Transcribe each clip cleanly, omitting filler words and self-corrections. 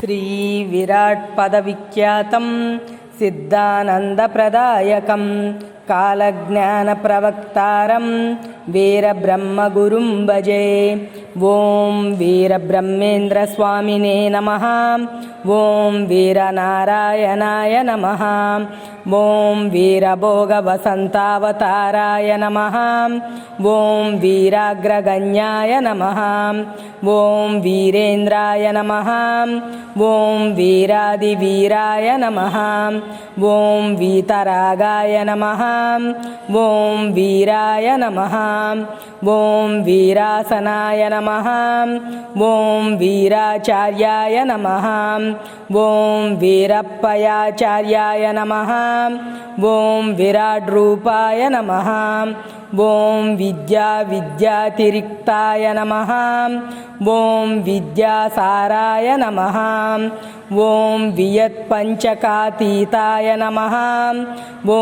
श्रीविराट्पदविख्यातं सिद्धानन्दप्रदायकं कालज्ञानप्रवक्तारं वीरब्रह्मगुरुं भजे। ॐ वीरब्रह्मेन्द्रस्वामिने नमः। ॐ वीरनारायणाय नमः। ॐ वीरभोगवसन्तावताराय नमः। ॐ वीराग्रगण्याय नमः। ॐ वीरेन्द्राय नमः। ॐ वीरादिवीराय नमः। ॐ वीतरागाय नमः। ॐ वीराय नमः। ॐ वीरासनाय नमः। ॐ वीराचार्याय नमः। ॐ वीरप्पयाचार्याय नमः। ॐ विराड्रूपाय नमः। ॐ विद्यातिरिक्ताय नमः। ॐ विद्यासाराय नमः। ॐ वियत्पञ्चकातीताय नमः। ॐ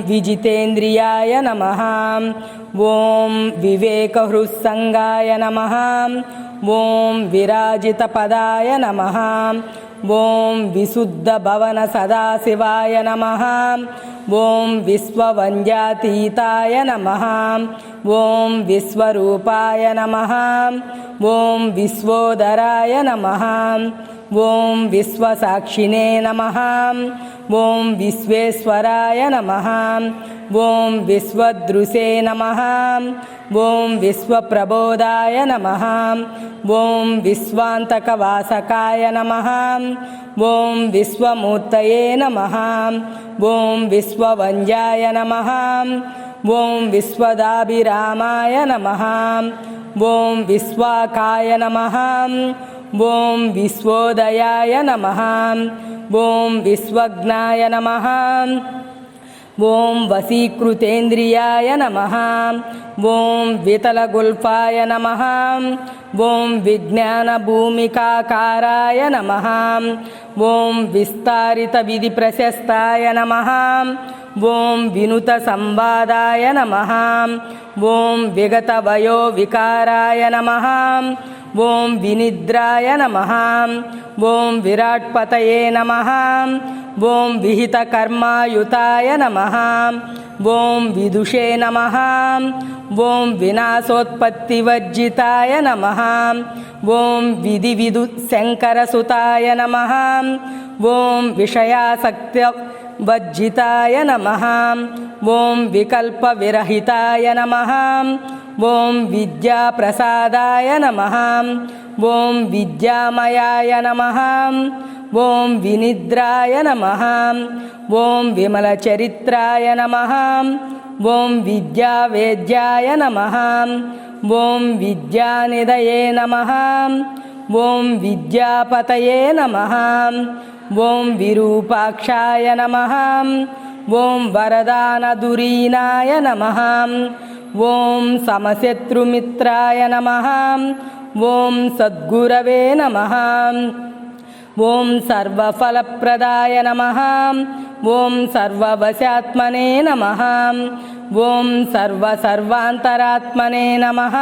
विजितेन्द्रियाय नमः। ॐ विवेकहृत्सङ्गाय नमः। ॐ विराजितपदाय नमः। ॐ विशुद्धभवनसदाशिवाय नमः। ॐ विश्ववन्द्यातीताय नमः। ॐ विश्वरूपाय नमः। ॐ विश्वोदराय नमः। ॐ विश्वसाक्षिणे नमः। ॐ विश्वेश्वराय नमः। ॐ विश्वदृशे नमः। ॐ विश्वप्रबोधाय नमः। ॐ विश्वान्तकवासकाय नमः। ॐ विश्वमूर्तये नमः। ॐ विश्ववन्द्याय नमः। ॐ विश्वदाभिरामाय नमः। ॐ विश्वाकाय नमः। ॐ विश्वोदयाय नमः। ॐ विश्वज्ञाय नमः। ॐ वशीकृतेन्द्रियाय नमः। ॐ वितलगुल्फाय नमः। ॐ विज्ञानभूमिकाकाराय नमः। ॐ विस्तारितविधिप्रशस्ताय नमः। ॐ विनुतसंवादाय नमः। ॐ विगतवयोविकाराय नमः। ॐ विनिद्राय नमः। ॐ विराट्पतये नमः। ॐ विहितकर्मायुताय नमः। ॐ विदुषे नमः। ॐ विनाशोत्पत्तिवर्जिताय नमः। ॐ विधिविदुशङ्करसुताय नमः। ॐ विषयासक्तवर्जिताय नमः। ॐ विकल्पविरहिताय नमः। ॐ विद्याप्रसादाय नमः। ॐ विद्यामयाय नमः। ॐ विनिद्राय नमः। ॐ विमलचरित्राय नमः। ॐ विद्यावेद्याय नमः। ॐ विद्यानिधये नमः। ॐ विद्यापतये नमः। ॐ विरूपाक्षाय नमः। ॐ वरदानधुरीणाय नमः। ॐ समशत्रुमित्राय नमः। ॐ सद्गुरवे नमः। ॐ सर्वफलप्रदाय नमः। ॐ सर्ववशात्मने नमः। ॐ सर्वान्तरात्मने नमः।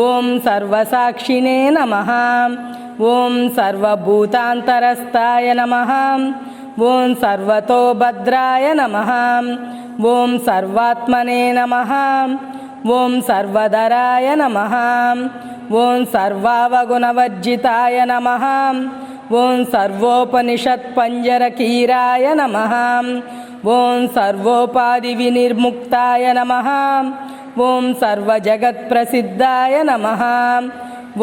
ॐ सर्वसाक्षिणे नमः। ॐ सर्वभूतान्तरस्थाय नमः। ॐ सर्वतोभद्राय नमः। ॐ सर्वात्मने नमः। ॐ सर्वधराय नमः। ॐ सर्वावगुणवर्जिताय नमः। ॐ सर्वोपनिषत्पञ्जरकीराय नमः। ॐ सर्वोपाधिविनिर्मुक्ताय नमः। ॐ सर्वजगत्प्रसिद्धाय नमः।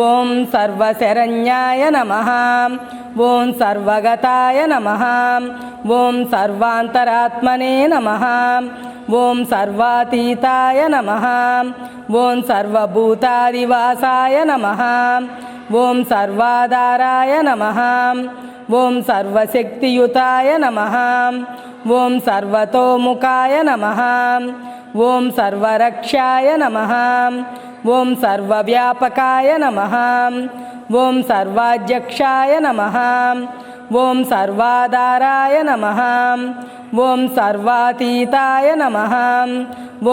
ॐ सर्वशरण्याय नमः। ॐ सर्वगताय नमः। ॐ सर्वान्तरात्मने नमः। ॐ सर्वातीताय नमः। ॐ सर्वभूतादिवासाय नमः। ॐ सर्वाधाराय नमः। ॐ सर्वशक्तियुताय नमः। ॐ सर्वतोमुखाय नमः। ॐ सर्वरक्षाय नमः। ॐ सर्वव्यापकाय नमः। ॐ सर्वाध्यक्षाय नमः। ॐ सर्वाधाराय नमः। ॐ सर्वातीताय नमः।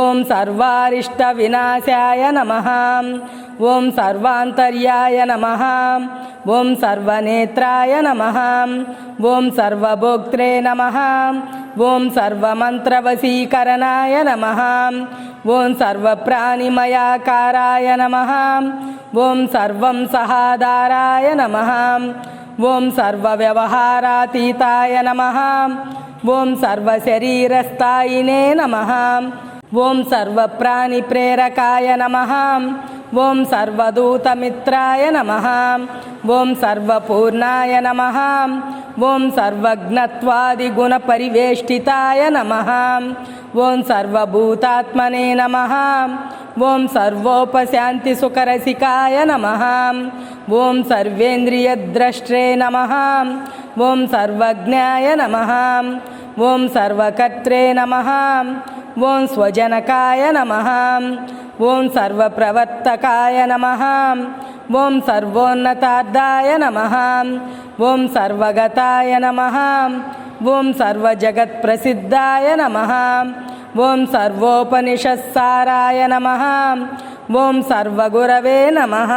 ॐ सर्वारिष्टविनाशाय नमः। ఓం సర్వాంతర్యాయ నమః ఓం సర్వనేత్రాయ నమః ఓం సర్వభోక్త్రే నమః ఓం సర్వమంత్రవశీకరణాయ నమః ఓం సర్వప్రాణిమయాకారాయ నమః ఓం సర్వం సహాధారాయ నమః ఓం సర్వవ్యవహారాతీతాయ నమః ఓం సర్వశరీరస్థాయినే నమః ఓం సర్వప్రాణిప్రేరకాయ నమః ఓం సర్వదూతమిత్రాయ నమః ఓం సర్వపూర్ణాయ నమః ఓం సర్వజ్ఞత్వాదిగుణపరివేష్టితాయ నమః ఓం సర్వభూతాత్మనే నమః ఓం సర్వోపశాంతిసుఖరసికాయ నమః ఓం సర్వేంద్రియద్రష్ట్రే నమః ఓం సర్వజ్ఞాయ నమః ఓం సర్వకర్త్రే నమః ఓం స్వజనకాయ నమః ఓం సర్వప్రవర్తకాయ నమః ఓం సర్వోన్నతార్థాయ నమః ఓం సర్వగతాయ నమః ఓం సర్వజగత్ప్రసిద్ధాయ నమః ఓం సర్వోపనిషత్సారాయ నమః ఓం సర్వగురవే నమః.